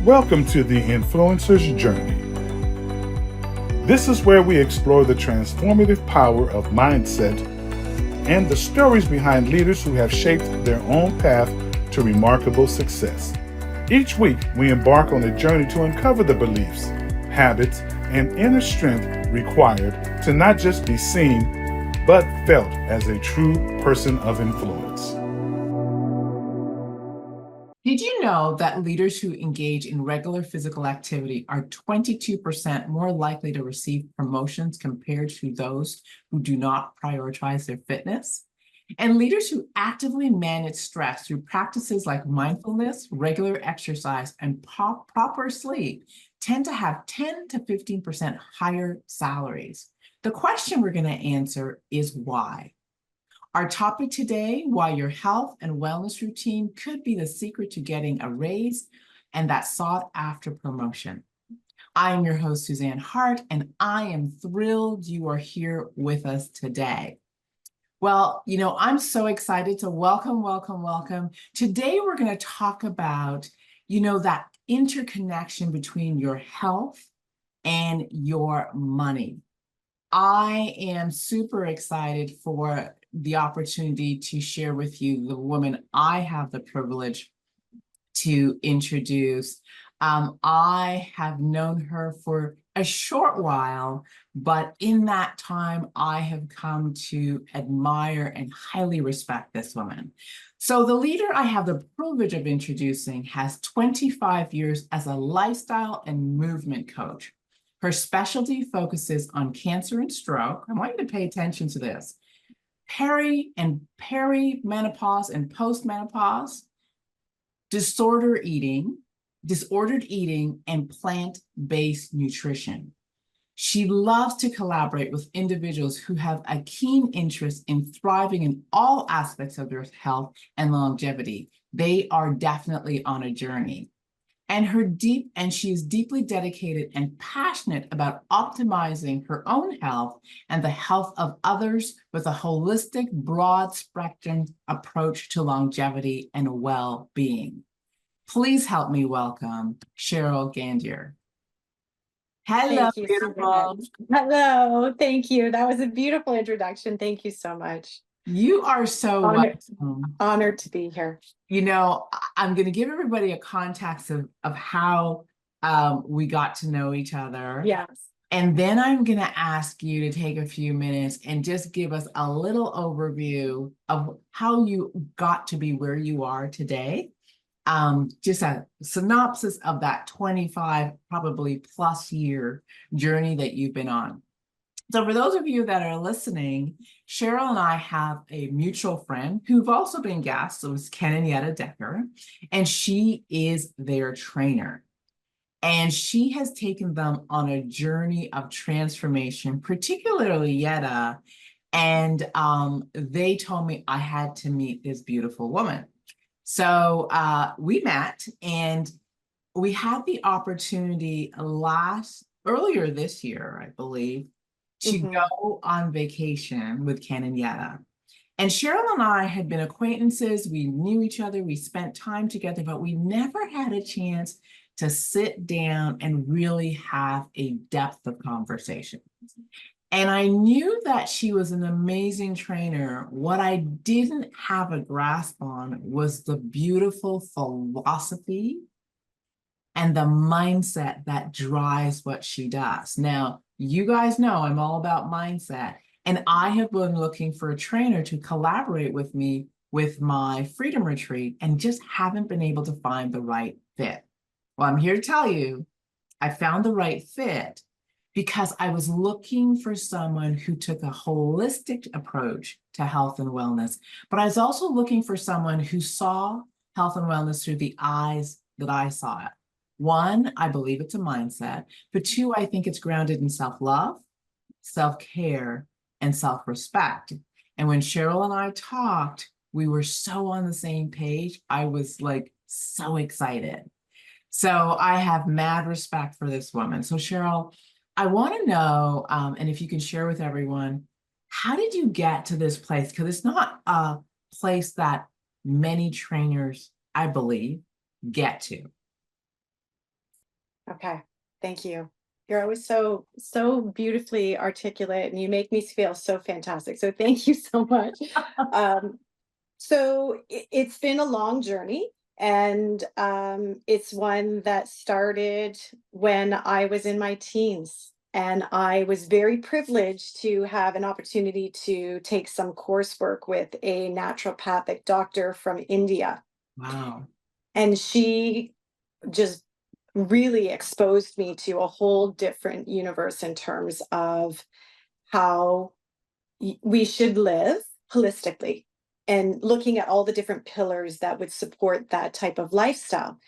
Welcome to the Influencer's Journey. This is where we explore the transformative power of mindset and the stories behind leaders who have shaped their own path to remarkable success. Each week, we embark on a journey to uncover the beliefs, habits, and inner strength required to not just be seen, but felt as a true person of influence. Did you know that leaders who engage in regular physical activity are 22% more likely to receive promotions compared to those who do not prioritize their fitness? And leaders who actively manage stress through practices like mindfulness, regular exercise, and proper sleep tend to have 10 to 15% higher salaries. The question we're going to answer is why. Our topic today, why your health and wellness routine could be the secret to getting a raise and that sought after promotion. I am your host, Suzan Hart, and I am thrilled you are here with us today. Well, I'm so excited to welcome. Today, we're going to talk about, that interconnection between your health and your money. I am super excited for the opportunity to share with you the woman I have the privilege to introduce. I have known her for a short while, but in that time, I have come to admire and highly respect this woman. So the leader I have the privilege of introducing has 25 years as a lifestyle and movement coach. Her specialty focuses on cancer and stroke. I want you to pay attention to this. Perimenopause and postmenopause, disordered eating, and plant-based nutrition. She loves to collaborate with individuals who have a keen interest in thriving in all aspects of their health and longevity. They are definitely on a journey. And she is deeply dedicated and passionate about optimizing her own health and the health of others with a holistic, broad spectrum approach to longevity and well-being. Please help me welcome Cheryl Gandier. Hello, Thank you, beautiful. Hello, thank you. That was a beautiful introduction. Thank you so much. You are so welcome. Honored to be here. I'm going to give everybody a context of how we got to know each other. Yes. And then I'm going to ask you to take a few minutes and just give us a little overview of how you got to be where you are today. Just a synopsis of that 25, probably plus year journey that you've been on. So for those of you that are listening, Cheryl and I have a mutual friend who've also been guests. It was Ken and Yetta Decker, and she is their trainer. And she has taken them on a journey of transformation, particularly Yetta. And they told me I had to meet this beautiful woman. So we met, and we had the opportunity earlier this year, I believe, to go on vacation with Ken and Yetta. And Cheryl and I had been acquaintances. We knew each other. We spent time together, but we never had a chance to sit down and really have a depth of conversation. And I knew that she was an amazing trainer. What I didn't have a grasp on was the beautiful philosophy and the mindset that drives what she does. Now, you guys know I'm all about mindset, and I have been looking for a trainer to collaborate with me with my Freedom Retreat and just haven't been able to find the right fit. Well, I'm here to tell you, I found the right fit because I was looking for someone who took a holistic approach to health and wellness, but I was also looking for someone who saw health and wellness through the eyes that I saw it. One, I believe it's a mindset, but two, I think it's grounded in self-love, self-care, and self-respect. And when Cheryl and I talked, we were so on the same page. I was like so excited. So I have mad respect for this woman. So Cheryl, I want to know, and if you can share with everyone, how did you get to this place? Because it's not a place that many trainers, I believe, get to. Okay. Thank you. You're always so beautifully articulate, and you make me feel so fantastic. So thank you so much. Um, so it's been a long journey, and it's one that started when I was in my teens. And I was very privileged to have an opportunity to take some coursework with a naturopathic doctor from India. Wow. And she just really exposed me to a whole different universe in terms of how we should live holistically, and looking at all the different pillars that would support that type of lifestyle.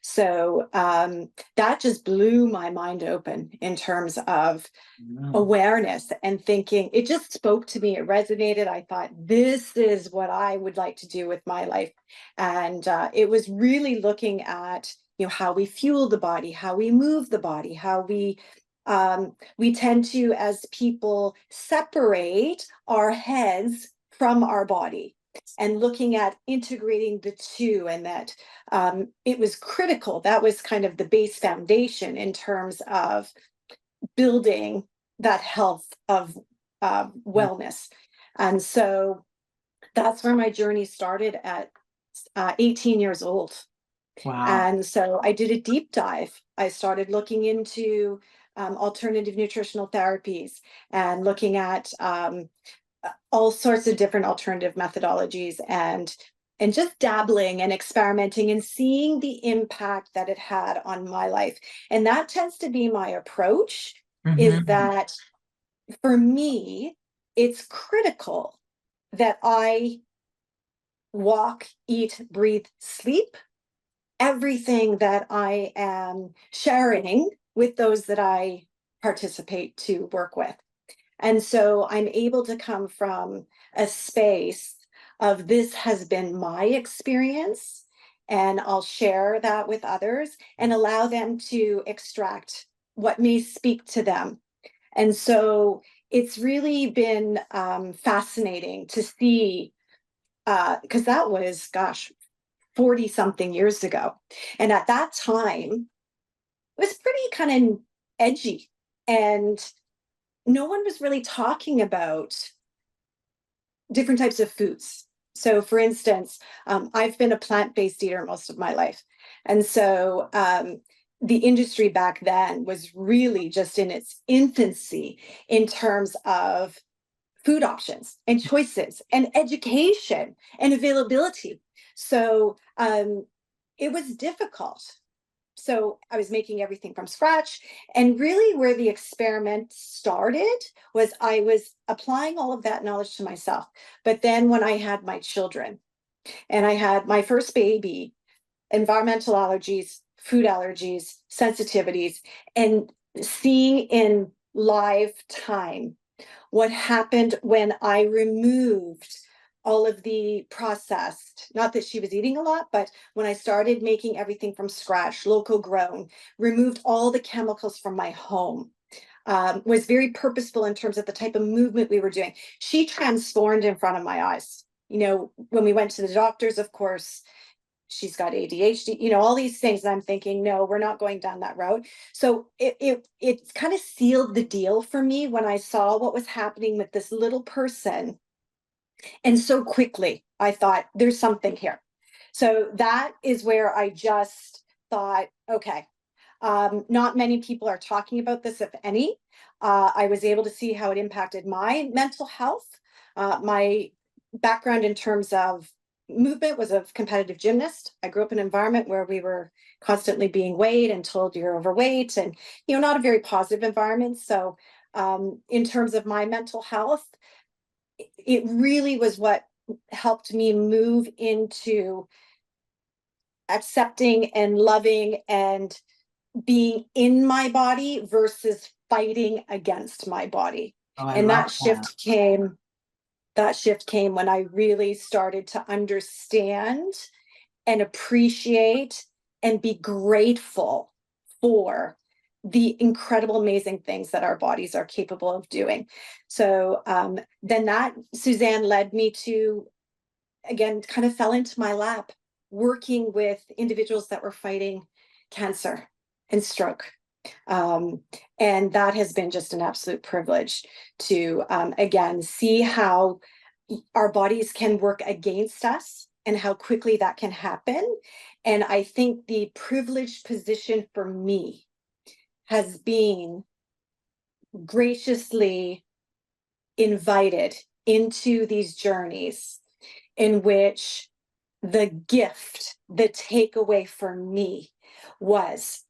So that just blew my mind open in terms of Wow. awareness and thinking. It just spoke to me. It resonated. I thought, this is what I would like to do with my life. And it was really looking at, how we fuel the body, how we move the body, how we tend to, as people, separate our heads from our body, and looking at integrating the two. And that it was critical. That was kind of the base foundation in terms of building that health of wellness. And so that's where my journey started at 18 years old. Wow. And so I did a deep dive. I started looking into alternative nutritional therapies, and looking at all sorts of different alternative methodologies, and just dabbling and experimenting and seeing the impact that it had on my life. And that tends to be my approach, is Mhm. that for me, it's critical that I walk, eat, breathe, sleep everything that I am sharing with those that I participate to work with. And so I'm able to come from a space of, this has been my experience, and I'll share that with others and allow them to extract what may speak to them. And so it's really been fascinating to see, because that was, gosh, 40 something years ago. And at that time, it was pretty kind of edgy. And no one was really talking about different types of foods. So, for instance, I've been a plant-based eater most of my life. And so the industry back then was really just in its infancy in terms of food options and choices and education and availability. So it was difficult. So I was making everything from scratch. And really, where the experiment started was I was applying all of that knowledge to myself. But then when I had my children, and I had my first baby, environmental allergies, food allergies, sensitivities, and seeing in live time what happened when I removed all of the processed, not that she was eating a lot, but when I started making everything from scratch, local grown, removed all the chemicals from my home, was very purposeful in terms of the type of movement we were doing. She transformed in front of my eyes. When we went to the doctors, of course, she's got ADHD, all these things. And I'm thinking, no, we're not going down that road. So it kind of sealed the deal for me when I saw what was happening with this little person. And so quickly, I thought, there's something here. So that is where I just thought, okay, not many people are talking about this, if any. I was able to see how it impacted my mental health. My background in terms of movement was a competitive gymnast. I grew up in an environment where we were constantly being weighed and told you're overweight, and not a very positive environment. So in terms of my mental health, it really was what helped me move into accepting and loving and being in my body versus fighting against my body. Oh, I And love that shift came when I really started to understand and appreciate and be grateful for the incredible, amazing things that our bodies are capable of doing. So then that, Suzanne, led me to, again, kind of fell into my lap, working with individuals that were fighting cancer. and stroke. And that has been just an absolute privilege to, again, see how our bodies can work against us and how quickly that can happen. And I think the privileged position for me has been graciously invited into these journeys in which the gift, the takeaway for me was,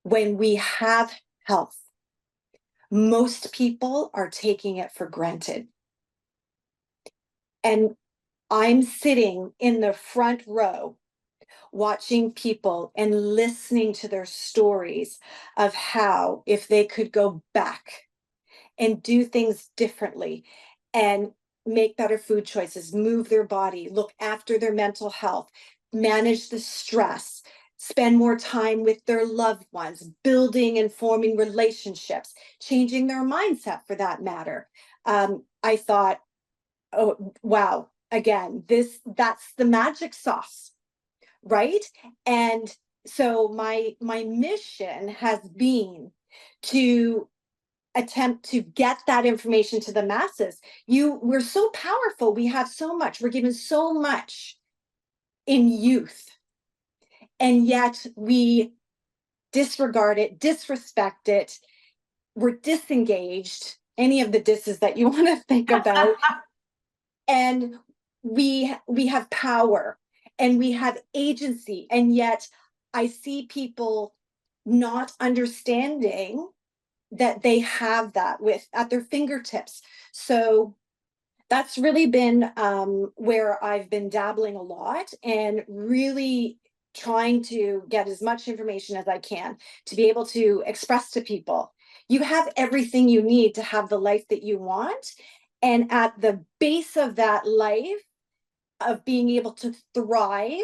when we have health, most people are taking it for granted. And I'm sitting in the front row watching people and listening to their stories of how, if they could go back and do things differently and make better food choices, move their body, look after their mental health, manage the stress, spend more time with their loved ones, building and forming relationships, changing their mindset for that matter. I thought, oh, wow, again, that's the magic sauce, right? And so my mission has been to attempt to get that information to the masses. We're so powerful. We have so much. We're given so much in youth. And yet we disregard it, disrespect it. We're disengaged, any of the disses that you want to think about. And we have power and we have agency. And yet I see people not understanding that they have that at their fingertips. So that's really been where I've been dabbling a lot and really trying to get as much information as I can to be able to express to people. You have everything you need to have the life that you want. And at the base of that life, of being able to thrive,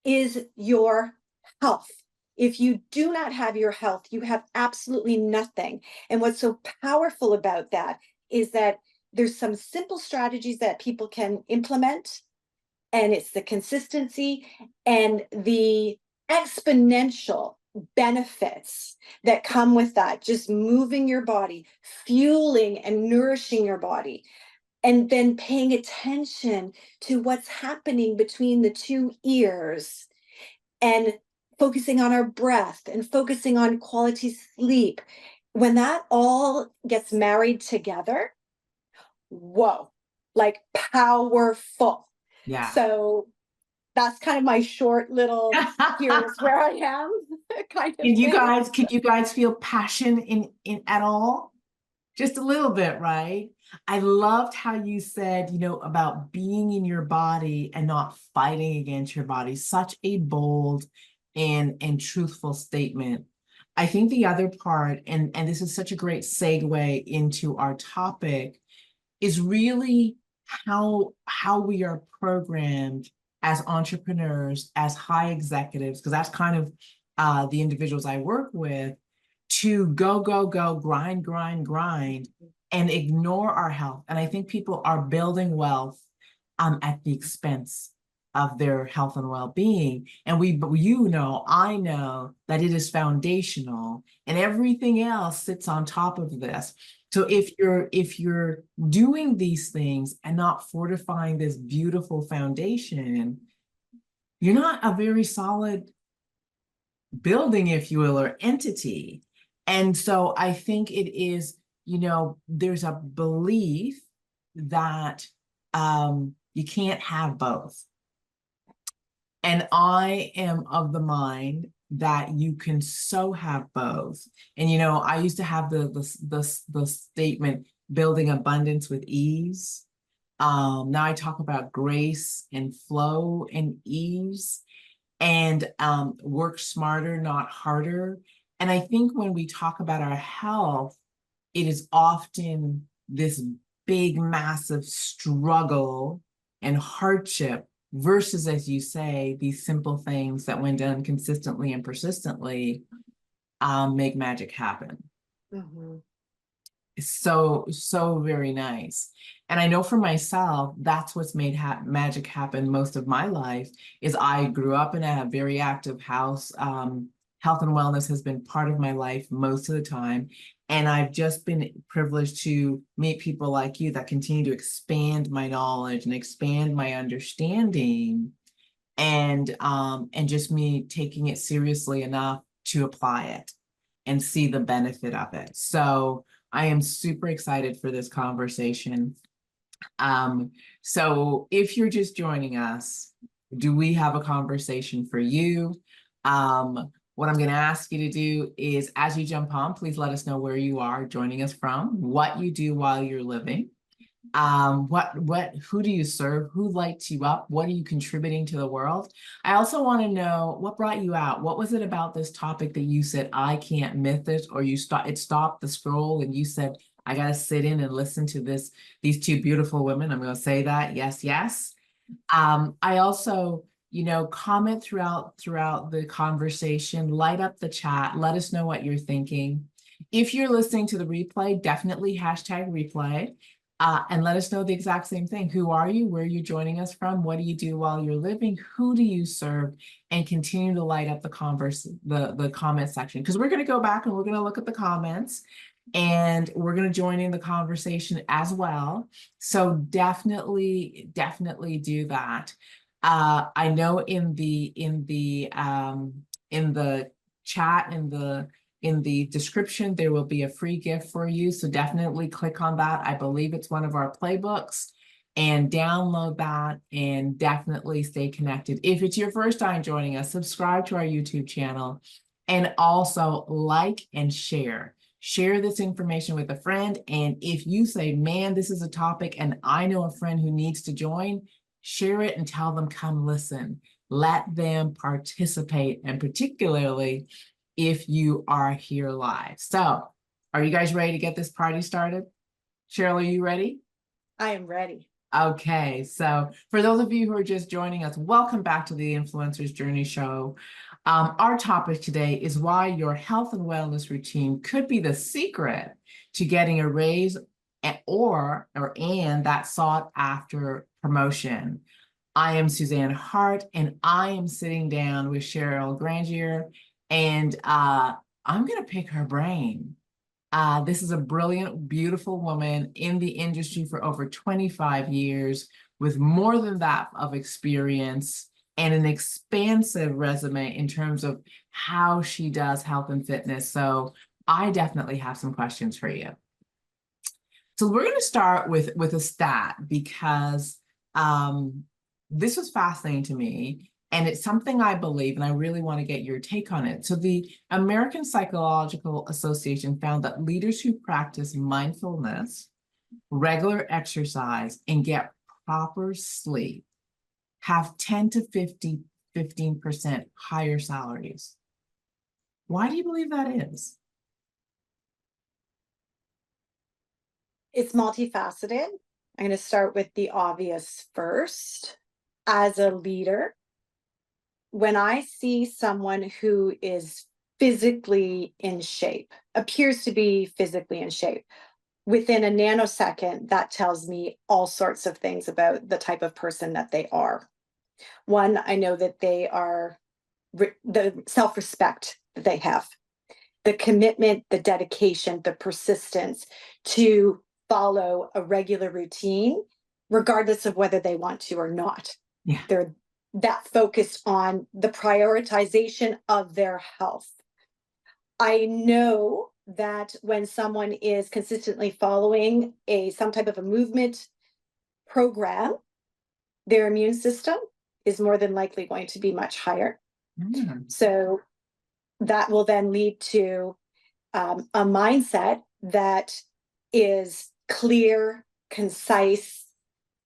is your health. If you do not have your health, you have absolutely nothing. And what's so powerful about that is that there's some simple strategies that people can implement, and it's the consistency and the exponential benefits that come with that. Just moving your body, fueling and nourishing your body, and then paying attention to what's happening between the two ears, and focusing on our breath and focusing on quality sleep. When that all gets married together, whoa, like powerful. Yeah. So that's kind of my short little here's where I am kind of Can you thing. guys feel passion in at all? Just a little bit, right? I loved how you said, about being in your body and not fighting against your body. Such a bold and truthful statement. I think the other part, and this is such a great segue into our topic, is really how we are programmed as entrepreneurs, as high executives, because that's kind of the individuals I work with, to go, go, go, grind, grind, grind, and ignore our health. And I think people are building wealth at the expense of their health and well-being. And I know that it is foundational, and everything else sits on top of this. So if you're doing these things and not fortifying this beautiful foundation, you're not a very solid building, if you will, or entity. And so I think it is, there's a belief that you can't have both. And I am of the mind that you can so have both. And I used to have the statement, building abundance with ease. Now I talk about grace and flow and ease, and work smarter, not harder. And I think when we talk about our health, it is often this big, massive struggle and hardship versus, as you say, these simple things that, when done consistently and persistently, make magic happen. Mm-hmm. It's so very nice. And I know for myself, that's what's made magic happen most of my life. Is I grew up in a very active health and wellness has been part of my life most of the time. And I've just been privileged to meet people like you that continue to expand my knowledge and expand my understanding, and just me taking it seriously enough to apply it and see the benefit of it. So I am super excited for this conversation. So if you're just joining us, do we have a conversation for you? What I'm going to ask you to do is, as you jump on, please let us know where you are joining us from, what you do while you're living, who do you serve, who lights you up, what are you contributing to the world. I also want to know what brought you out. What was it about this topic that you said, I can't miss this, or it stopped the scroll and you said, I got to sit in and listen to these two beautiful women. I'm going to say that. Yes, yes. I also, comment throughout the conversation, light up the chat, let us know what you're thinking. If you're listening to the replay, definitely hashtag replay, and let us know the exact same thing. Who are you? Where are you joining us from? What do you do while you're living? Who do you serve? And continue to light up the comment section, because we're going to go back and we're going to look at the comments, and we're going to join in the conversation as well. So definitely do that. I know in the chat, in the description, there will be a free gift for you. So definitely click on that. I believe it's one of our playbooks, and download that, and definitely stay connected. If it's your first time joining us, subscribe to our YouTube channel, and also like and share. Share this information with a friend. And if you say, man, this is a topic and I know a friend who needs to join, share it and tell them, come listen. Let them participate, and particularly if you are here live. So are you guys ready to get this party started? Cheryl, are you ready? I am ready. Okay, so for those of you who are just joining us, welcome back to the Influencer's Journey Show. Our topic today is why your health and wellness routine could be the secret to getting a raise and that sought after promotion. I am Suzan Hart, and I am sitting down with Cheryl Gandier, and I'm going to pick her brain. This is a brilliant, beautiful woman in the industry for over 25 years, with more than that of experience and an expansive resume in terms of how she does health and fitness. So I definitely have some questions for you. So we're going to start with a stat, because this was fascinating to me. And it's something I believe, and I really want to get your take on it. So the American Psychological Association found that leaders who practice mindfulness, regular exercise, and get proper sleep have 10 to 15% higher salaries. Why do you believe that is? It's multifaceted. I'm going to start with the obvious first. As a leader, when I see someone who is physically in shape, appears to be physically in shape, within a nanosecond, that tells me all sorts of things about the type of person that they are. One, I know that they are the self-respect that they have, the commitment, the dedication, the persistence to follow a regular routine, regardless of whether they want to or not. Yeah. They're that focused on the prioritization of their health. I know that when someone is consistently following some type of a movement program, their immune system is more than likely going to be much higher. Mm. So that will then lead to a mindset that is clear, concise,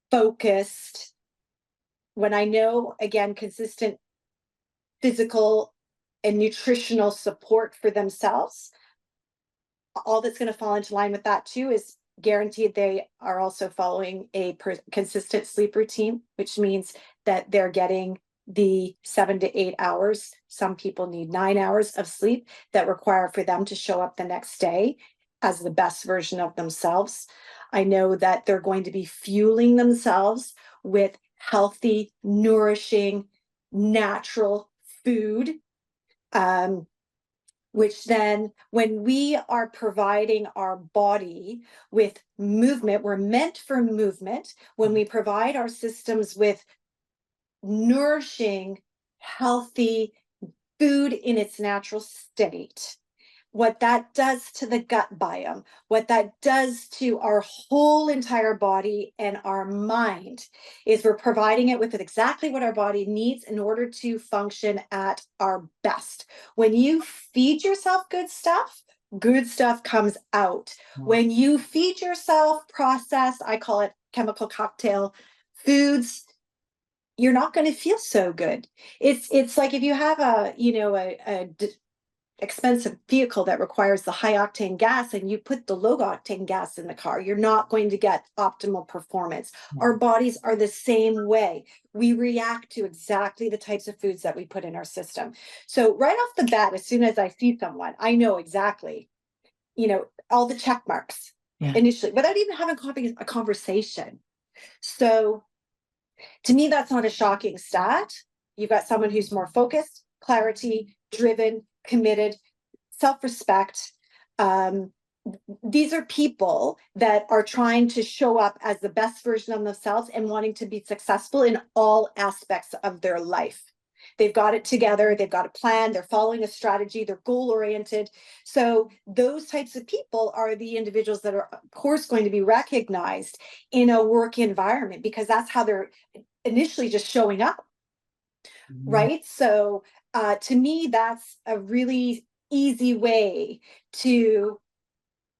focused. When I know, again, consistent physical and nutritional support for themselves, all that's going to fall into line with that too is guaranteed they are also following a consistent sleep routine, which means that they're getting the 7 to 8 hours. Some people need 9 hours of sleep that require for them to show up the next day as the best version of themselves. I know that they're going to be fueling themselves with healthy, nourishing, natural food. which then when we are providing our body with movement, we're meant for movement. When we provide our systems with nourishing, healthy food in its natural state, what that does to the gut biome, what that does to our whole entire body and our mind, is we're providing it with exactly what our body needs in order to function at our best. When you feed yourself good stuff comes out. When you feed yourself processed, I call it chemical cocktail foods, you're not going to feel so good. It's like if you have a expensive vehicle that requires the high octane gas and you put the low octane gas in the car, you're not going to get optimal performance. Our bodies are the same way. We react to exactly the types of foods that we put in our system. So right off the bat, as soon as I see someone, I know exactly, all the check marks initially, without even having a conversation. So to me, that's not a shocking stat. You've got someone who's more focused, clarity, driven, committed, self-respect. These are people that are trying to show up as the best version of themselves and wanting to be successful in all aspects of their life. They've got it together. They've got a plan. They're following a strategy. They're goal-oriented. So those types of people are the individuals that are, of course, going to be recognized in a work environment because that's how they're initially just showing up, right? So to me, that's a really easy way to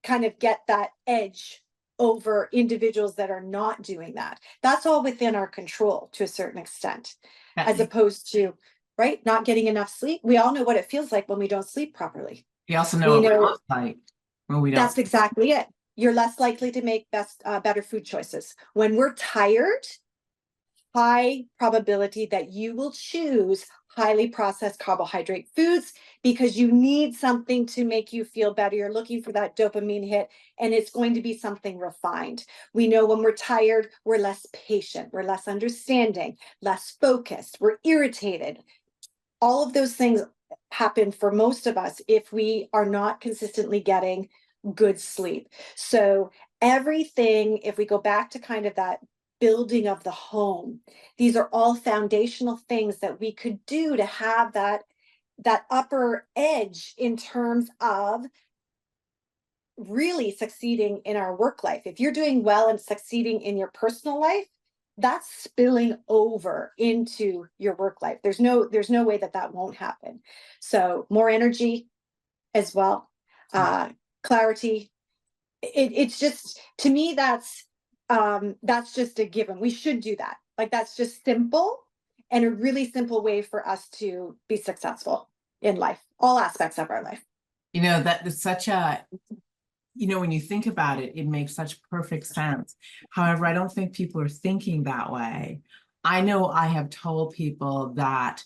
kind of get that edge over individuals that are not doing that. That's all within our control to a certain extent, as opposed to, right, not getting enough sleep. We all know what it feels like when we don't sleep properly. You also know what it looks like when we don't. That's exactly it. You're less likely to make better food choices. When we're tired, high probability that you will choose highly processed carbohydrate foods because you need something to make you feel better. You're looking for that dopamine hit, and it's going to be something refined. We know when we're tired, we're less patient, we're less understanding, less focused, we're irritated. All of those things happen for most of us if we are not consistently getting good sleep. So everything, if we go back to kind of that building of the home, these are all foundational things that we could do to have that upper edge in terms of really succeeding in our work life. If you're doing well and succeeding in your personal life, that's spilling over into your work life. There's no way that won't happen. So more energy as well, clarity. It's just, to me, that's just a given. We should do that. Like, that's just simple and a really simple way for us to be successful in life, all aspects of our life. That is such a, when you think about it, it makes such perfect sense. However, I don't think people are thinking that way. I know I have told people that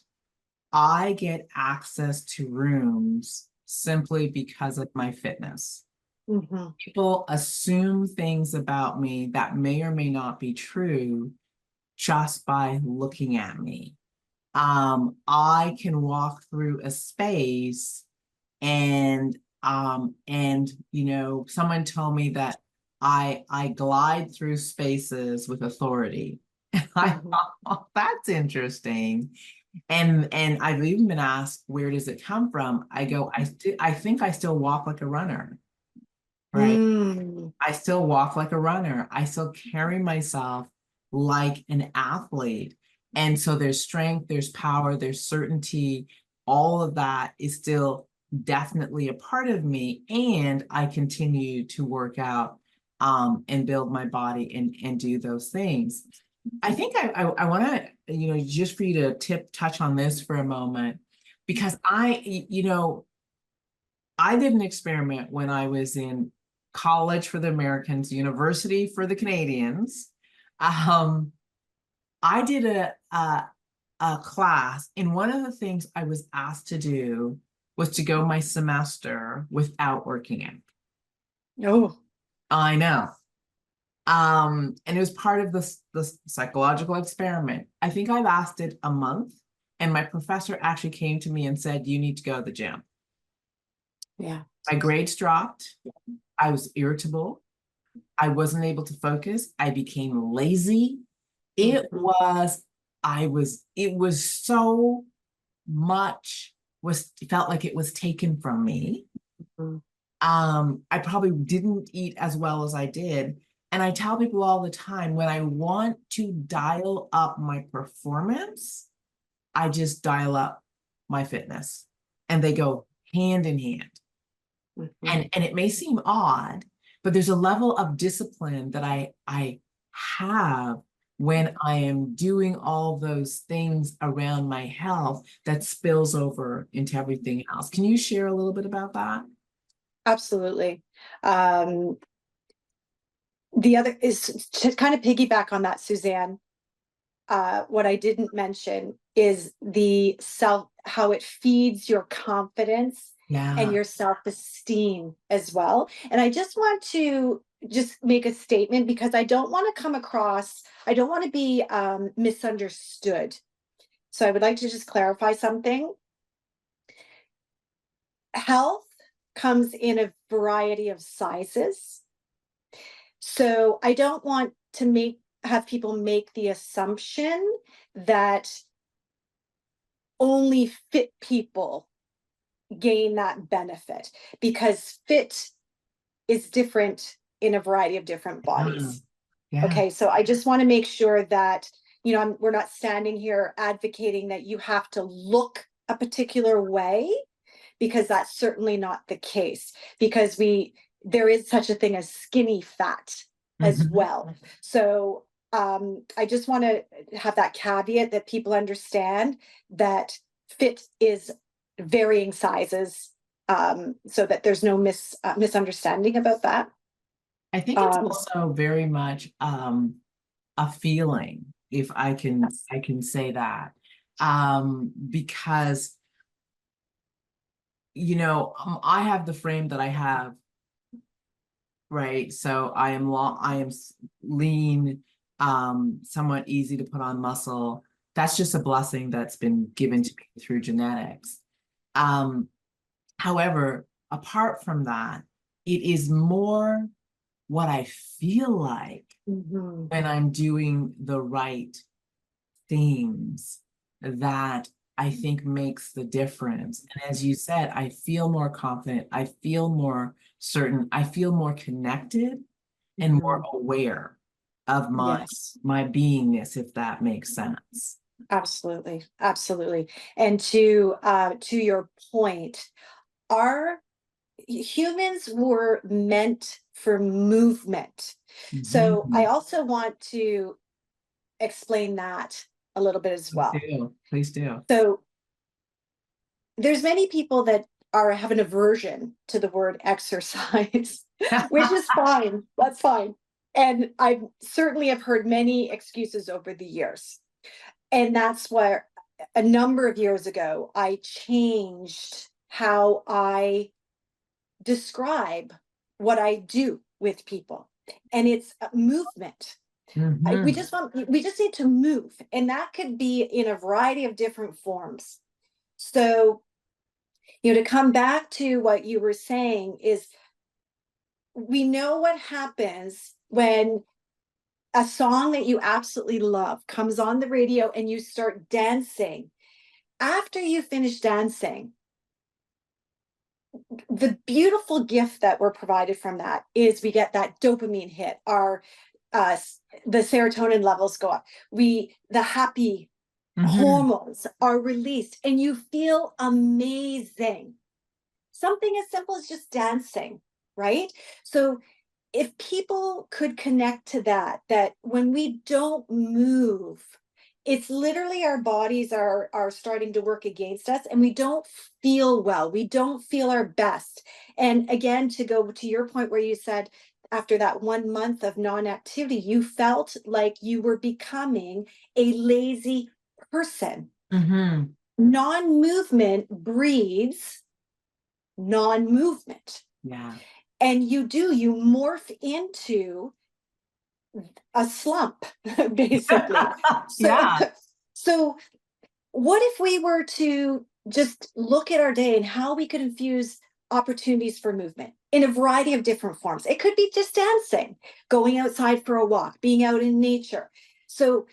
I get access to rooms simply because of my fitness. Mm-hmm. People assume things about me that may or may not be true just by looking at me. I can walk through a space and someone told me that I glide through spaces with authority. And I thought, oh, that's interesting. And I've even been asked, where does it come from? I go, I think I still walk like a runner. Right. I still walk like a runner. I still carry myself like an athlete. And so there's strength, there's power, there's certainty. All of that is still definitely a part of me. And I continue to work out and build my body and do those things. I think I want to, just for you to touch on this for a moment, because I did an experiment when I was in college for the Americans, university for the Canadians. I did a class, and one of the things I was asked to do was to go my semester without working out. Oh, I know. And it was part of the psychological experiment. I think I lasted a month, and my professor actually came to me and said, "You need to go to the gym." Yeah. My grades dropped. I was irritable. I wasn't able to focus. I became lazy. It was so much felt like it was taken from me. Mhm. I probably didn't eat as well as I did. And I tell people all the time, when I want to dial up my performance, I just dial up my fitness, and they go hand in hand. And it may seem odd, but there's a level of discipline that I have when I am doing all those things around my health that spills over into everything else. Can you share a little bit about that? Absolutely. The other is to kind of piggyback on that, Suzanne. What I didn't mention is how it feeds your confidence and your self-esteem as well. And I just want to just make a statement, because I don't want to be misunderstood. So I would like to just clarify something. Health comes in a variety of sizes. So I don't want to have people make the assumption that only fit people gain that benefit, because fit is different in a variety of different bodies. Yeah. Okay, so I just want to make sure that, we're not standing here advocating that you have to look a particular way, because that's certainly not the case, because there is such a thing as skinny fat as well. So I just want to have that caveat that people understand that fit is varying sizes, so that there's no misunderstanding about that. I think it's also very much a feeling, if I can say that, because I have the frame that I have, right? So I am lean, somewhat easy to put on muscle. That's just a blessing that's been given to me through genetics. However, apart from that, it is more what I feel like when I'm doing the right things that I think makes the difference. And as you said, I feel more confident, I feel more certain, I feel more connected and more aware of my beingness, if that makes sense. Absolutely, absolutely. And to your point, our humans were meant for movement. So I also want to explain that a little bit as well. Please do. So there's many people that have an aversion to the word exercise, which is fine. That's fine. And I certainly have heard many excuses over the years. And that's where a number of years ago, I changed how I describe what I do with people. And it's a movement. We just need to move. And that could be in a variety of different forms. So, to come back to what you were saying is, we know what happens when a song that you absolutely love comes on the radio and you start dancing. After you finish dancing, the beautiful gift that we're provided from that is we get that dopamine hit. The serotonin levels go up. The happy hormones are released, and you feel amazing. Something as simple as just dancing, right? So if people could connect to that when we don't move, it's literally our bodies are starting to work against us, and we don't feel well. We don't feel our best. And again, to go to your point where you said after that 1 month of non-activity, you felt like you were becoming a lazy person. Non-movement breeds non-movement. Yeah. And you morph into a slump, basically. So what if we were to just look at our day and how we could infuse opportunities for movement in a variety of different forms. It could be just dancing, going outside for a walk, being out in nature. So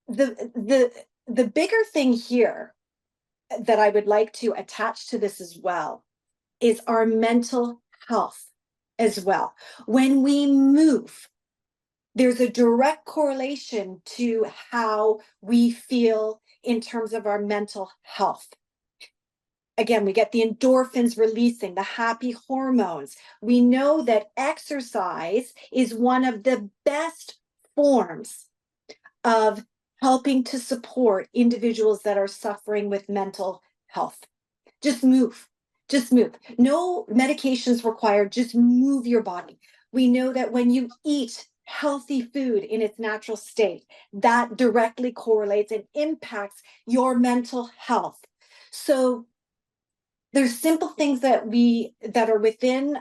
the bigger thing here that I would like to attach to this as well is our mental health as well. When we move, there's a direct correlation to how we feel in terms of our mental health. Again, we get the endorphins releasing, the happy hormones. We know that exercise is one of the best forms of helping to support individuals that are suffering with mental health. Just move, just move. No medications required, just move your body. We know that when you eat healthy food in its natural state, that directly correlates and impacts your mental health. So there's simple things that are within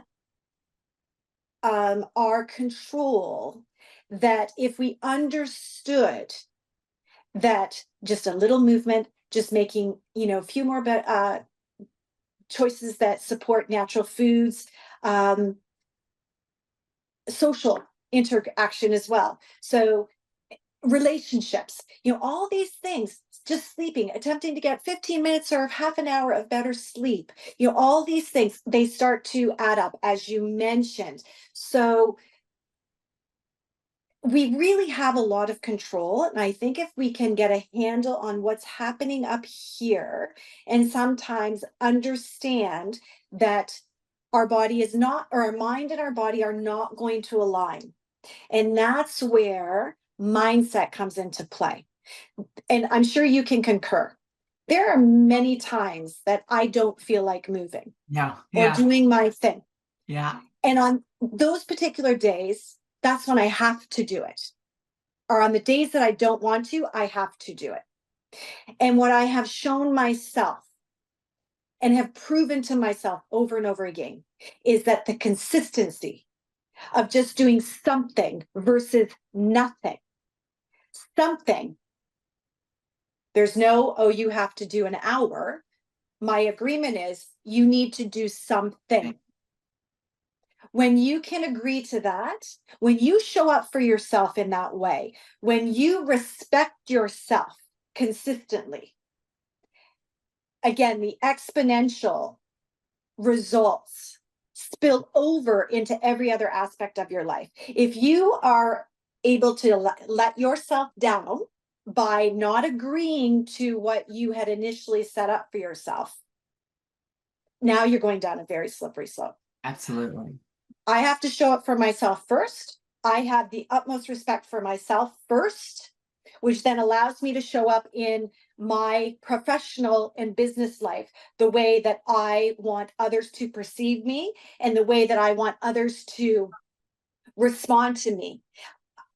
our control, that if we understood that just a little movement, just making, a few more choices that support natural foods, social interaction as well. So relationships, all these things, just sleeping, attempting to get 15 minutes or half an hour of better sleep, all these things, they start to add up, as you mentioned. So we really have a lot of control. And I think if we can get a handle on what's happening up here, and sometimes understand that our body is not, or our mind and our body are not going to align. And that's where mindset comes into play. And I'm sure you can concur. There are many times that I don't feel like moving or doing my thing. Yeah. And on those particular days, that's when I have to do it. Or on the days that I don't want to, I have to do it. And what I have shown myself and have proven to myself over and over again is that the consistency of just doing something versus nothing. Something. There's no, oh, you have to do an hour. My agreement is you need to do something. When you can agree to that, when you show up for yourself in that way, when you respect yourself consistently, again, the exponential results spill over into every other aspect of your life. If you are able to let yourself down by not agreeing to what you had initially set up for yourself, now you're going down a very slippery slope. Absolutely. I have to show up for myself first. I have the utmost respect for myself first, which then allows me to show up in my professional and business life the way that I want others to perceive me and the way that I want others to respond to me.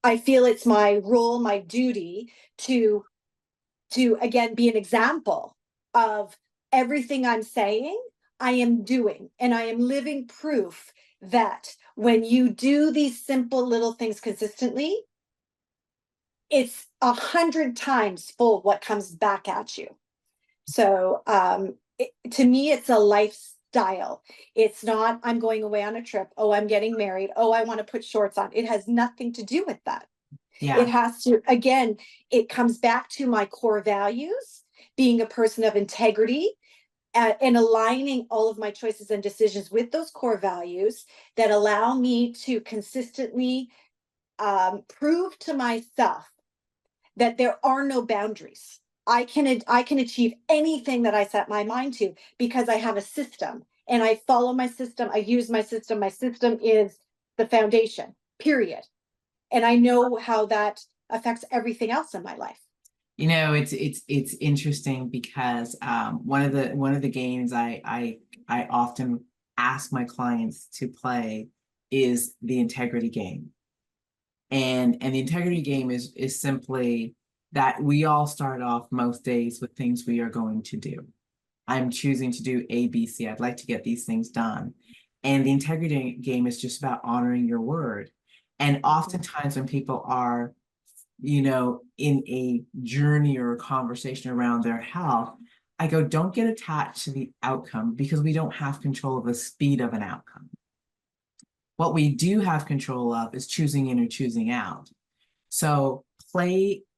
I feel it's my role, my duty to again be an example of everything I'm saying, I am doing, and I am living proof that when you do these simple little things consistently, it's 100 times full what comes back at you. So to me, it's a lifestyle. It's not, I'm going away on a trip. Oh, I'm getting married. Oh, I want to put shorts on. It has nothing to do with that. Yeah. It has to, again, it comes back to my core values, being a person of integrity, and aligning all of my choices and decisions with those core values that allow me to consistently prove to myself that there are no boundaries. I can achieve anything that I set my mind to because I have a system and I follow my system. I use my system. My system is the foundation, period. And I know how that affects everything else in my life. It's interesting because one of the games I often ask my clients to play is the integrity game. And the integrity game is simply that we all start off most days with things we are going to do. I'm choosing to do A, B, C. I'd like to get these things done. And the integrity game is just about honoring your word. And oftentimes when people are, in a journey or a conversation around their health, I go, don't get attached to the outcome because we don't have control of the speed of an outcome. What we do have control of is choosing in or choosing out. So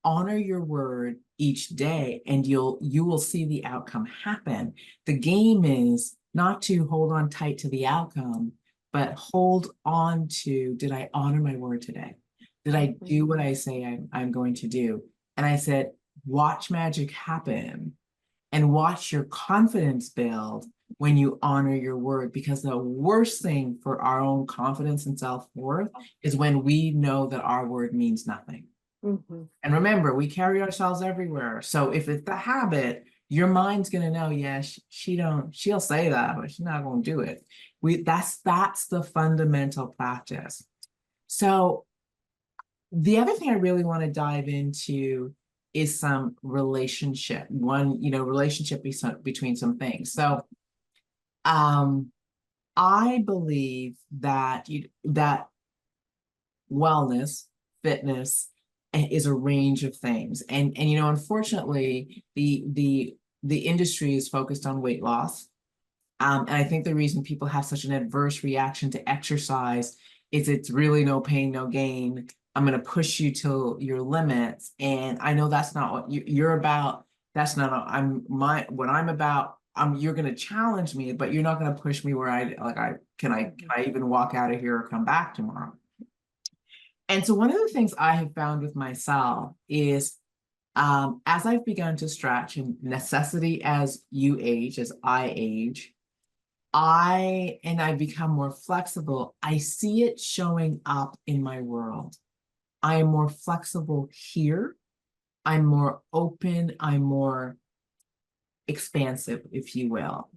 honor your word each day, and you will see the outcome happen. The game is not to hold on tight to the outcome, but hold on to, did I honor my word today? Did I do what I say I'm going to do? And I said, watch magic happen and watch your confidence build when you honor your word, because the worst thing for our own confidence and self-worth is when we know that our word means nothing. Mm-hmm. And remember, we carry ourselves everywhere. So if it's the habit, your mind's gonna know, yeah, she'll say that, but she's not gonna do it. That's the fundamental practice. So the other thing I really want to dive into is some relationship, relationship between some things. So I believe that that wellness, fitness is a range of things. And unfortunately, the industry is focused on weight loss. And I think the reason people have such an adverse reaction to exercise is it's really no pain, no gain. I'm going to push you till your limits. And I know that's not what you're about. That's not what I'm about. You're going to challenge me, but you're not going to push me where can I even walk out of here or come back tomorrow? And so one of the things I have found with myself is as I've begun to stretch, and necessity as you age, as I age, I become more flexible. I see it showing up in my world. I am more flexible here. I'm more open. I'm more expansive, if you will.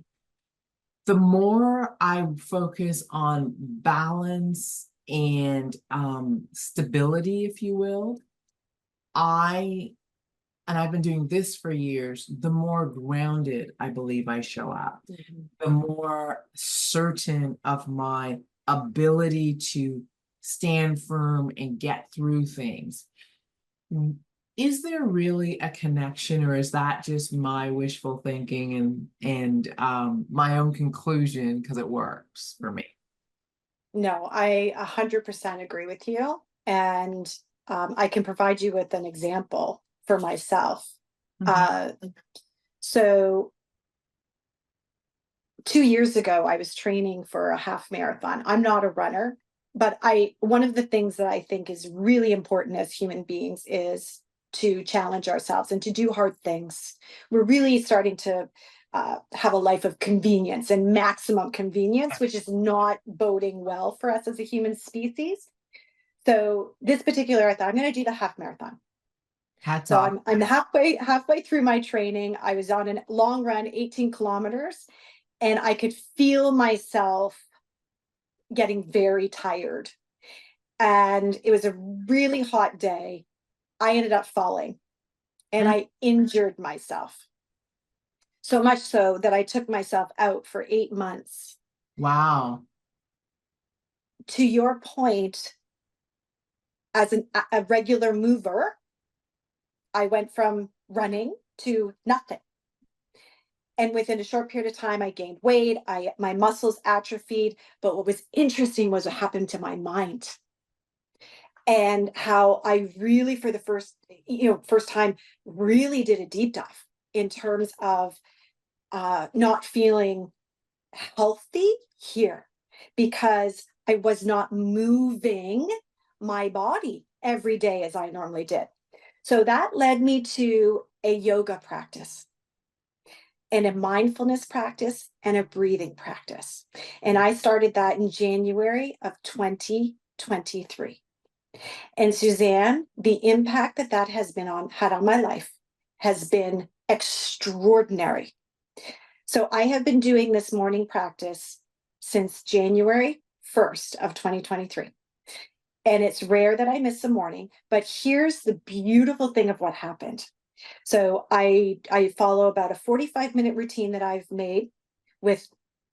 The more I focus on balance and stability, if you will, and I've been doing this for years, the more grounded I believe I show up, the more certain of my ability to stand firm and get through things. Is there really a connection, or is that just my wishful thinking and my own conclusion because it works for me? No, I 100% agree with you. And I can provide you with an example for myself. So 2 years ago, I was training for a half marathon. I'm not a runner, but one of the things that I think is really important as human beings is to challenge ourselves and to do hard things. We're really starting to have a life of convenience and maximum convenience, which is not boding well for us as a human species. So this particular, I thought I'm going to do the half marathon. Hats So off. I'm halfway through my training. I was on a long run, 18 kilometers, and I could feel myself getting very tired. And it was a really hot day. I ended up falling and I injured myself. So much so that I took myself out for 8 months. Wow. To your point, as a regular mover, I went from running to nothing. And within a short period of time, I gained weight, my muscles atrophied. But what was interesting was what happened to my mind. And how I really, for the first time, really did a deep dive in terms of not feeling healthy here, because I was not moving my body every day as I normally did. So that led me to a yoga practice and a mindfulness practice and a breathing practice. And I started that in January of 2023. And Suzanne, the impact that has had on my life has been extraordinary. So I have been doing this morning practice since January 1st of 2023. And it's rare that I miss a morning, but here's the beautiful thing of what happened. So I follow about a 45-minute routine that I've made with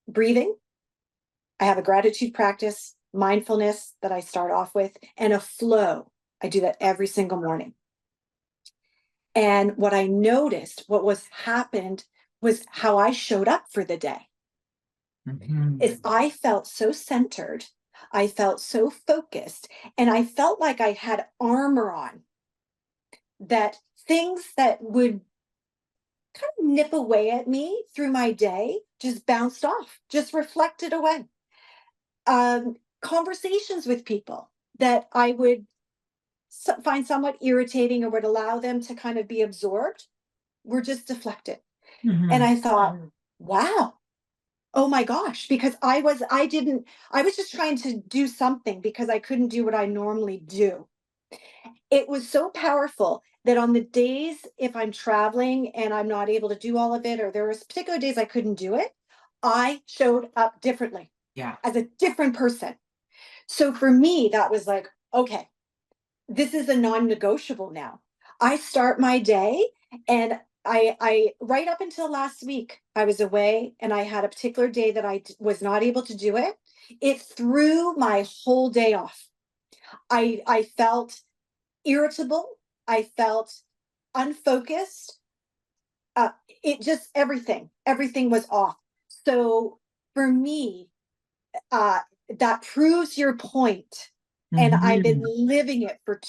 breathing. I have a gratitude practice, mindfulness that I start off with, and a flow. I do that every single morning. And what I noticed, what happened was how I showed up for the day. Mhm. Is I felt so centered, I felt so focused, and I felt like I had armor on, that things that would kind of nip away at me through my day just bounced off, just reflected away. Conversations with people that I would find somewhat irritating or would allow them to kind of be absorbed were just deflected. And Mhm. I thought, wow, oh my gosh, because I was just trying to do something because I couldn't do what I normally do. It was so powerful that on the days if I'm traveling and I'm not able to do all of it, or there was particular days I couldn't do it, I showed up differently Yeah. as a different person. So for me, that was like, okay, this is a non-negotiable now. I start my day, and I right up until last week, I was away and I had a particular day that I was not able to do it. It threw my whole day off. I felt irritable. I felt unfocused. It just everything was off. So for me, uh, that proves your point. And I've been Mhm. living it for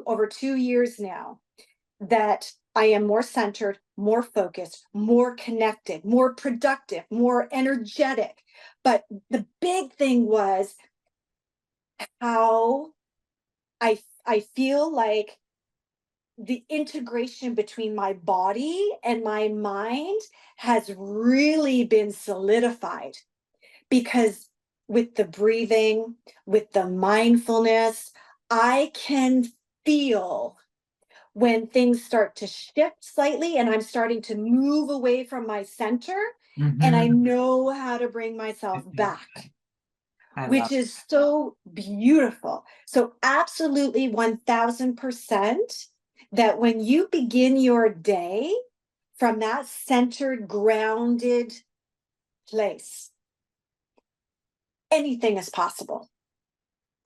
over 2 years now, that I am more centered, more focused, more connected, more productive, more energetic. But the big thing was how I feel like the integration between my body and my mind has really been solidified, because with the breathing, with the mindfulness, I can feel when things start to shift slightly and I'm starting to move away from my center, and I Mhm. know how to bring myself back, I love which is so beautiful. So, absolutely 1000% that when you begin your day from that centered, grounded place, anything is possible.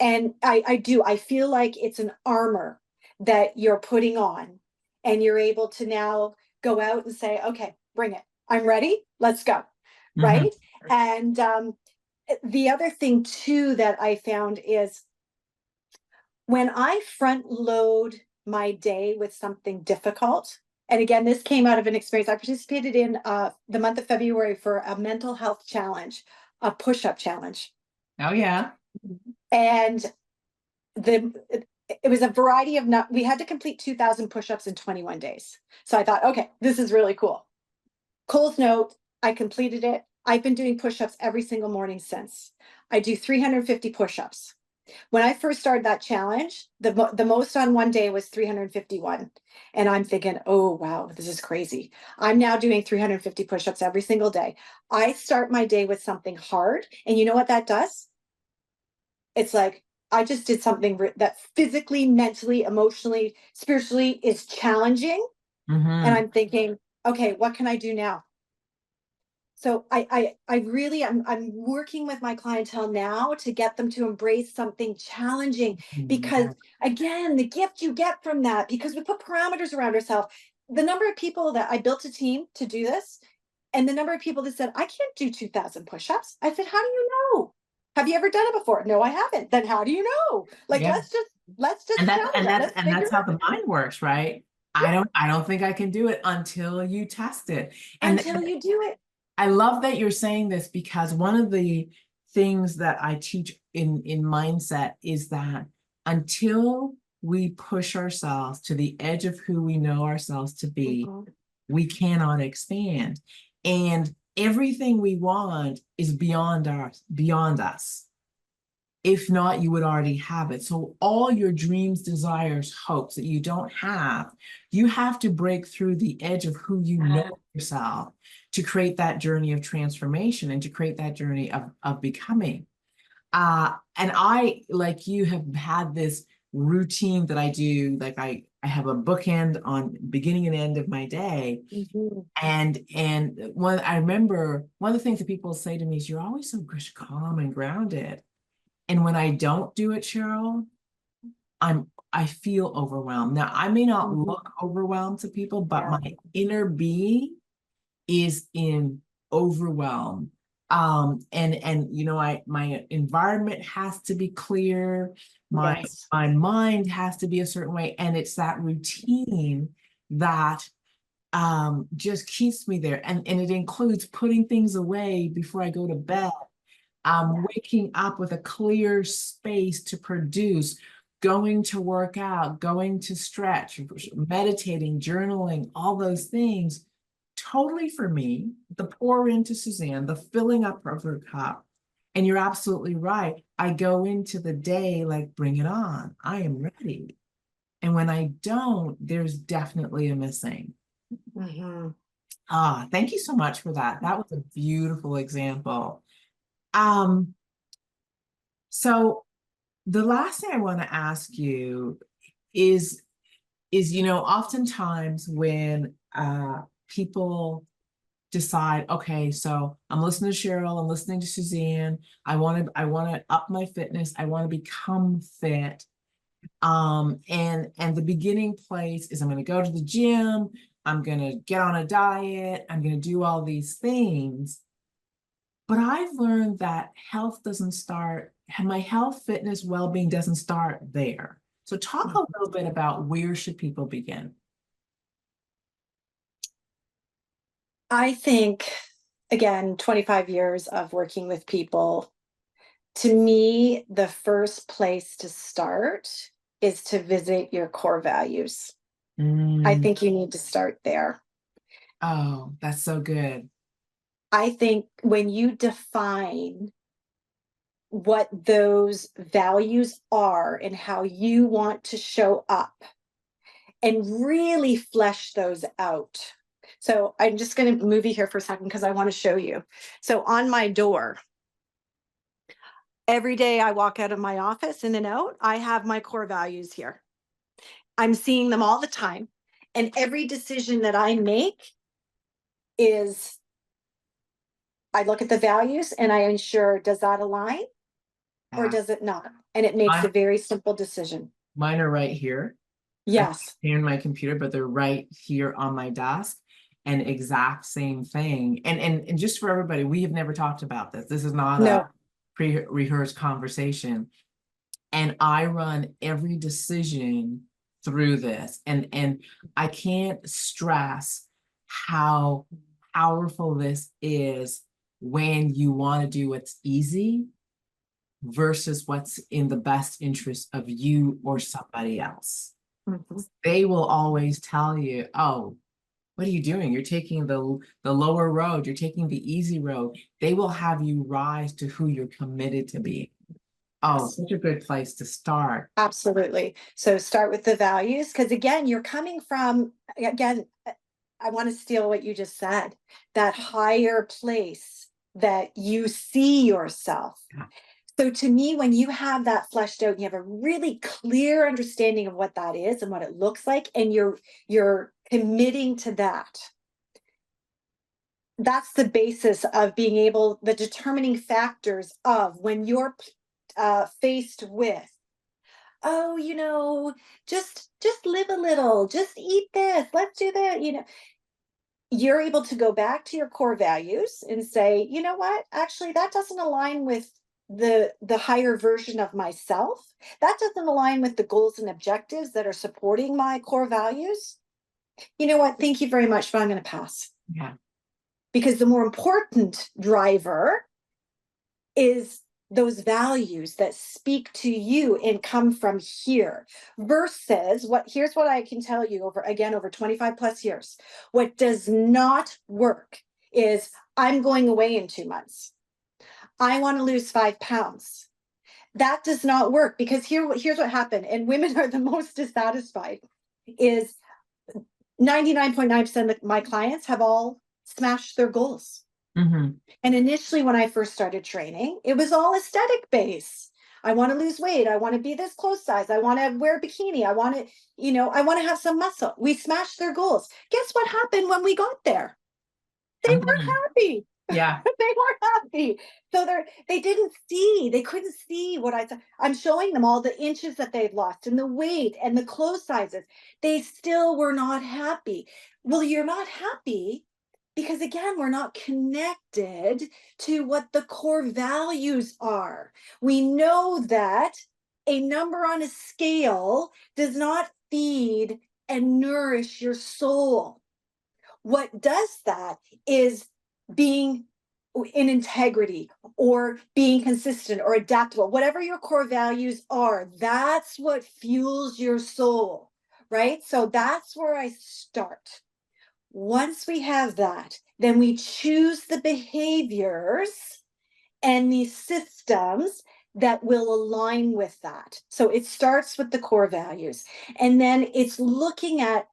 And I feel like it's an armor that you're putting on, and you're able to now go out and say, okay, bring it. I'm ready. Let's go. Mhm. Right. And the other thing too that I found is when I front load my day with something difficult. And again, this came out of an experience. I participated in the month of February for a mental health challenge, a push-up challenge. Oh yeah. And the it was a variety of, not we had to complete 2,000 push-ups in 21 days. So I thought, okay, this is really cool. Cole's note, I completed it. I've been doing push-ups every single morning since. I do 350 push-ups. When I first started that challenge, the most on one day was 351. And I'm thinking, oh wow, this is crazy. I'm now doing 350 push-ups every single day. I start my day with something hard, and you know what that does? It's like, I just did something that physically, mentally, emotionally, spiritually is challenging. And Mhm. I'm thinking, okay, what can I do now? So I really, I'm working with my clientele now to get them to embrace something challenging, because Yeah. again, the gift you get from that, because we put parameters around ourselves. The number of people that I built a team to do this, and the number of people that said, I can't do 2,000 push-ups. I said, how do you know? Have you ever done it before? No, I haven't. Then how do you know? Like, Yeah. let's just And that's challenge and that. that's Let's and figure that's how it the out. mind works, right? Yeah, I don't think I can do it until you test it. And until you do it. I love that you're saying this, because one of the things that I teach in mindset is that until we push ourselves to the edge of who we know ourselves to be, Mhm. we cannot expand. And everything we want is beyond us. If not, you would already have it. So all your dreams, desires, hopes that you don't have, you have to break through the edge of who you know yourself to create that journey of transformation and to create that journey of becoming. And I, like you, have had this routine that I do. Like I have a bookend on beginning and end of my day. Mhm. And one, I remember one of the things that people say to me is, you're always so calm and grounded. And when I don't do it, Cheryl, I feel overwhelmed. Now, I may not Mhm. look overwhelmed to people, but Yeah. my inner being is in overwhelm. And you know, my environment has to be clear, Yes. my mind has to be a certain way, and it's that routine that just keeps me there. And it includes putting things away before I go to bed, waking up with a clear space to produce, going to work out, going to stretch, meditating, journaling, all those things. Totally for me, the pour into Suzanne, the filling up of her cup. And you're absolutely right. I go into the day like, bring it on. I am ready. And when I don't, there's definitely a missing. Mhm. Thank you so much for that. That was a beautiful example. Um, so the last thing I want to ask you is, you know, oftentimes when people decide, okay, so I'm listening to Cheryl, I'm listening to Suzanne, I want to up my fitness, I want to become fit. And the beginning place is I'm going to go to the gym, I'm going to get on a diet, I'm going to do all these things. But I've learned that health doesn't start, my health, fitness, well-being doesn't start there. So talk a little bit about where should people begin? I think, again, 25 years of working with people, to me, the first place to start is to visit your core values. I Mm, think you need to start there. oh, that's so good. I think when you define what those values are and how you want to show up and really flesh those out. So I'm just going to move you here for a second because I want to show you. So on my door, every day I walk out of my office in and out, I have my core values here. I'm seeing them all the time. And every decision that I make is I look at the values and I ensure, does that align or Yeah. does it not? And it makes a Mine, very simple decision. mine are right here. I Yes. here in my computer, but they're right here on my desk. And exact same thing. And just for everybody, we have never talked about this. This is not No. a pre-rehearsed conversation. And I run every decision through this. And I can't stress how powerful this is when you want to do what's easy versus what's in the best interest of you or somebody else. Mhm. They will always tell you, oh, what are you doing? You're taking the lower road, you're taking the easy road. They will have you rise to who you're committed to be. Oh, such a good place to start. Absolutely. So start with the values, because again, you're coming from, again, I want to steal what you just said, that higher place that you see yourself. Yeah. So to me, when you have that fleshed out, and you have a really clear understanding of what that is and what it looks like, and you're committing to that. That's the basis of being able, the determining factors of when you're faced with, oh, just live a little, just eat this, let's do that, you're able to go back to your core values and say, you know what, actually that doesn't align with the higher version of myself. That doesn't align with the goals and objectives that are supporting my core values. You know what? Thank you very much, but I'm going to pass. Yeah. Because the more important driver is those values that speak to you and come from here versus here's what I can tell you over 25 plus years. What does not work is I'm going away in 2 months. I want to lose 5 pounds. That does not work, because here's what happened. And women are the most dissatisfied is 99.9% of my clients have all smashed their goals. Mm-hmm. And initially, when I first started training, it was all aesthetic based. I want to lose weight. I want to be this clothes size. I want to wear a bikini. I want to, I want to have some muscle. We smashed their goals. Guess what happened when we got there? They weren't happy. Yeah. They weren't happy. So they couldn't see what I thought. I'm showing them all the inches that they've lost and the weight and the clothes sizes. They still were not happy. Well, you're not happy because again, we're not connected to what the core values are. We know that a number on a scale does not feed and nourish your soul. What does that is being in integrity or being consistent or adaptable, whatever your core values are, that's what fuels your soul, right? So that's where I start. Once we have that, then we choose the behaviors and the systems that will align with that. So it starts with the core values, and then it's looking at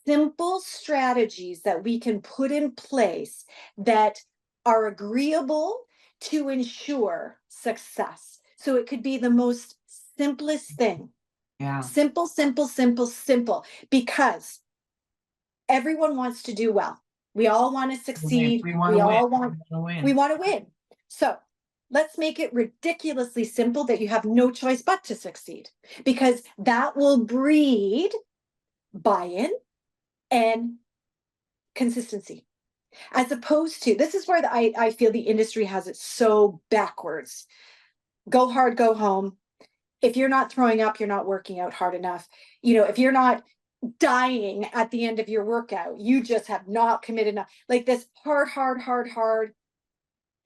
simple strategies that we can put in place that are agreeable to ensure success. So it could be the most simplest thing. Yeah. Simple, simple, simple, simple, because everyone wants to do well. We all want to succeed. We want to win. We want to win. So let's make it ridiculously simple that you have no choice but to succeed, because that will breed buy-in and consistency. As opposed to, this is where I feel the industry has it so backwards. Go hard, go home. If you're not throwing up, you're not working out hard enough. You know, if you're not dying at the end of your workout, you just have not committed enough. Like this hard.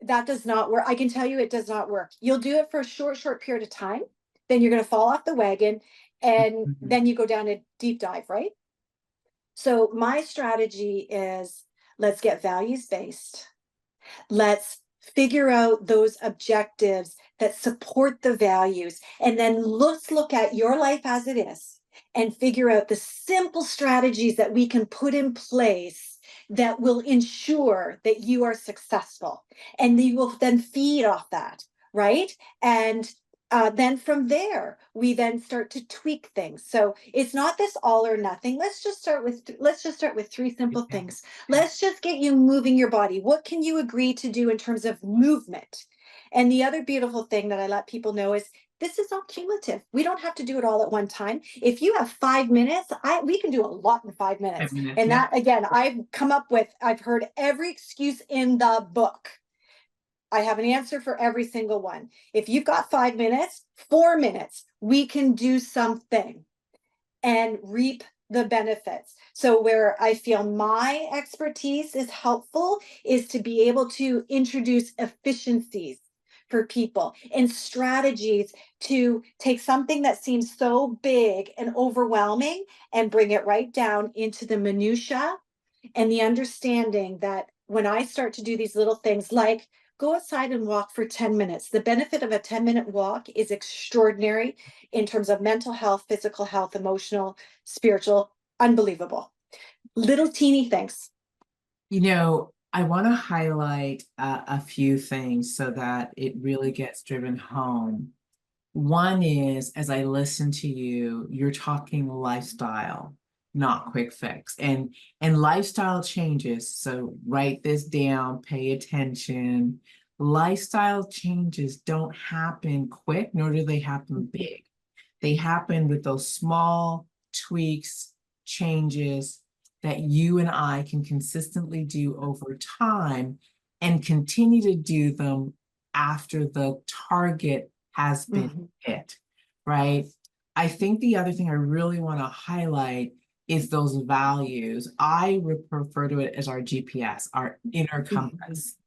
That does not work. I can tell you it does not work. You'll do it for a short period of time. Then you're going to fall off the wagon, and then you go down a deep dive, right? So my strategy is, let's get values based. Let's figure out those objectives that support the values. And then let's look at your life as it is and figure out the simple strategies that we can put in place that will ensure that you are successful. And you will then feed off that, right? And then from there, we then start to tweak things. So it's not this all or nothing. Let's just start with three simple things. Let's just get you moving your body. What can you agree to do in terms of movement? And the other beautiful thing that I let people know is this is all cumulative. We don't have to do it all at one time. If you have 5 minutes, we can do a lot in 5 minutes. And that, again, I've heard every excuse in the book. I have an answer for every single one. If you've got 5 minutes, 4 minutes, we can do something and reap the benefits. So where I feel my expertise is helpful is to be able to introduce efficiencies for people and strategies to take something that seems so big and overwhelming and bring it right down into the minutia, and the understanding that when I start to do these little things like go outside and walk for 10 minutes, the benefit of a 10-minute walk is extraordinary in terms of mental health, physical health, emotional, spiritual, unbelievable. Little teeny things. You know, I want to highlight a few things so that it really gets driven home. One is, as I listen to you, you're talking lifestyle, not quick fix. And lifestyle changes. So write this down, pay attention. Lifestyle changes don't happen quick, nor do they happen big. They happen with those small tweaks, changes that you and I can consistently do over time and continue to do them after the target has been hit, right? I think the other thing I really want to highlight is those values. I refer to it as our GPS, our inner compass.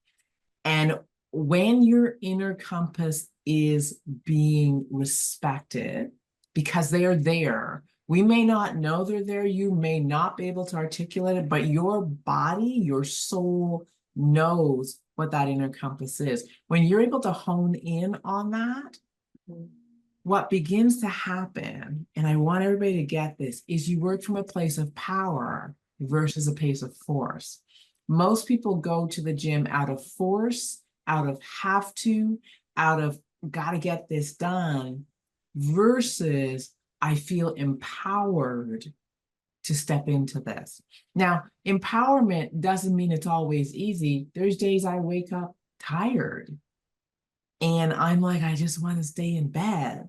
And when your inner compass is being respected, because they are there, we may not know they're there, you may not be able to articulate it, but your body, your soul knows what that inner compass is. When you're able to hone in on that, what begins to happen, and I want everybody to get this, is you work from a place of power versus a place of force. Most people go to the gym out of force, out of have to, out of gotta get this done, versus I feel empowered to step into this. Now, empowerment doesn't mean it's always easy. There's days I wake up tired and I'm like, I just want to stay in bed.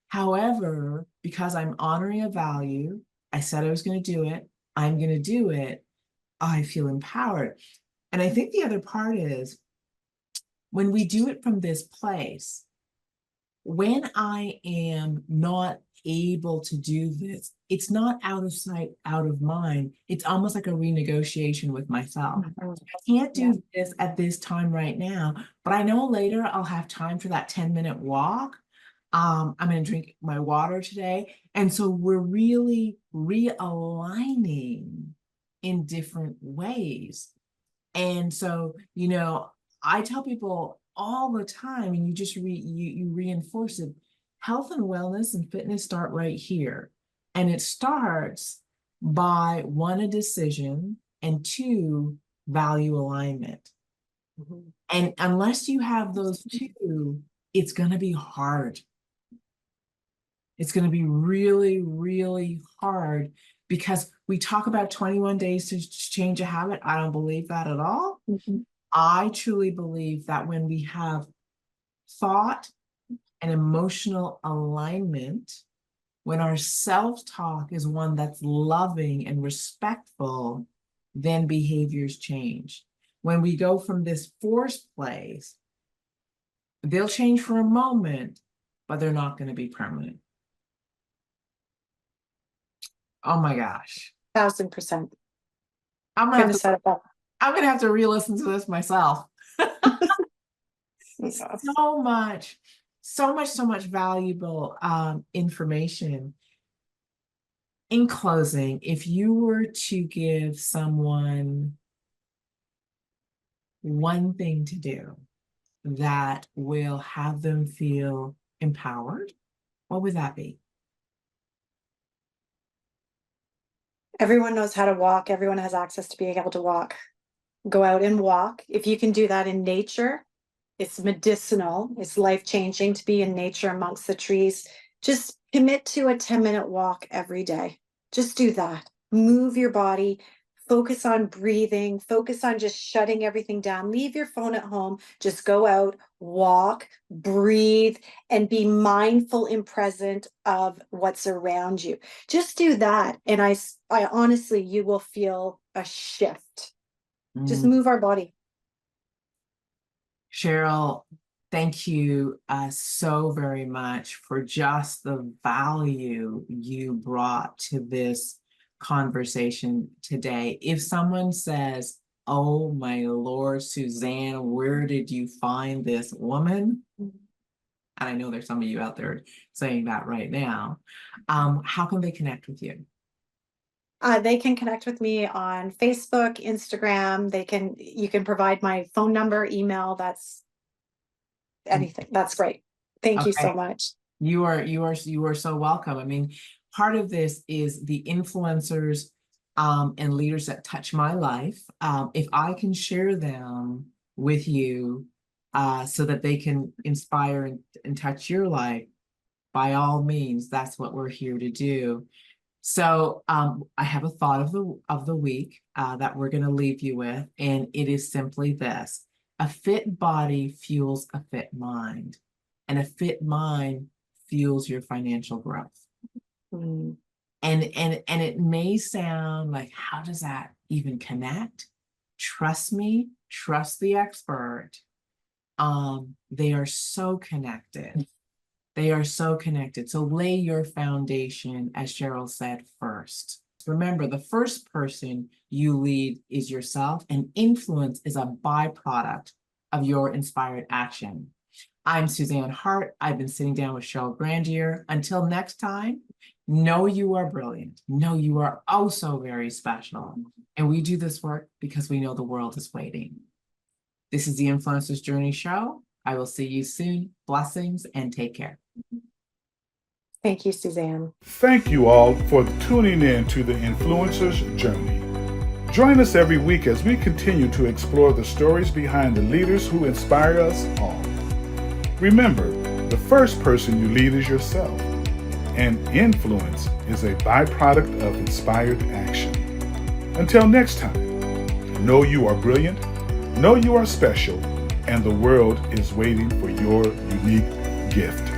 However, because I'm honoring a value, I said I was going to do it, I'm going to do it, I feel empowered. And I think the other part is when we do it from this place, when I am not able to do this, it's not out of sight, out of mind. It's almost like a renegotiation with myself. I can't do this at this time right now, but I know later I'll have time for that 10-minute walk. I'm going to drink my water today. And so we're really realigning in different ways. And so, I tell people all the time, and you just you reinforce it. Health and wellness and fitness start right here. And it starts by one, a decision, and two, value alignment. Mm-hmm. And unless you have those two, it's going to be hard. It's going to be really, really hard because we talk about 21 days to change a habit. I don't believe that at all. Mm-hmm. I truly believe that when we have thought and emotional alignment, when our self-talk is one that's loving and respectful, then behaviors change. When we go from this forced place, they'll change for a moment, but they're not going to be permanent. Oh my gosh. 1,000%. I'm going to have to re-listen to this myself. So much valuable information. In closing, if you were to give someone one thing to do that will have them feel empowered, what would that be? Everyone knows how to walk. Everyone has access to being able to walk. Go out and walk. If you can do that in nature, it's medicinal. It's life-changing to be in nature amongst the trees. Just commit to a 10-minute walk every day. Just do that. Move your body. Focus on breathing. Focus on just shutting everything down. Leave your phone at home. Just go out, walk, breathe, and be mindful and present of what's around you. Just do that. And I honestly, you will feel a shift. Just move our body. Cheryl, thank you so very much for just the value you brought to this conversation today. If someone says, oh my Lord, Suzanne, where did you find this woman? And I know there's some of you out there saying that right now. How can they connect with you? They can connect with me on Facebook, Instagram. You can provide my phone number, email. That's anything. That's great. Thank you so much. You are so welcome. I mean, part of this is the influencers and leaders that touch my life. If I can share them with you so that they can inspire and touch your life, by all means, that's what we're here to do. So I have a thought of the week that we're going to leave you with, and it is simply this: a fit body fuels a fit mind, and a fit mind fuels your financial growth. Mm. And it may sound like, how does that even connect? Trust me, trust the expert. They are so connected. They are so connected. So lay your foundation, as Cheryl said, first. Remember, the first person you lead is yourself, and influence is a byproduct of your inspired action. I'm Suzan Hart. I've been sitting down with Cheryl Gandier. Until next time, know you are brilliant. Know you are oh so very special. And we do this work because we know the world is waiting. This is the Influencers Journey Show. I will see you soon. Blessings and take care. Thank you, Suzanne. Thank you all for tuning in to the Influencers Journey. Join us every week as we continue to explore the stories behind the leaders who inspire us all. Remember, the first person you lead is yourself, and influence is a byproduct of inspired action. Until next time, know you are brilliant, know you are special, and the world is waiting for your unique gift.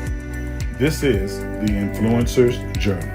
This is the Influencer's Journey.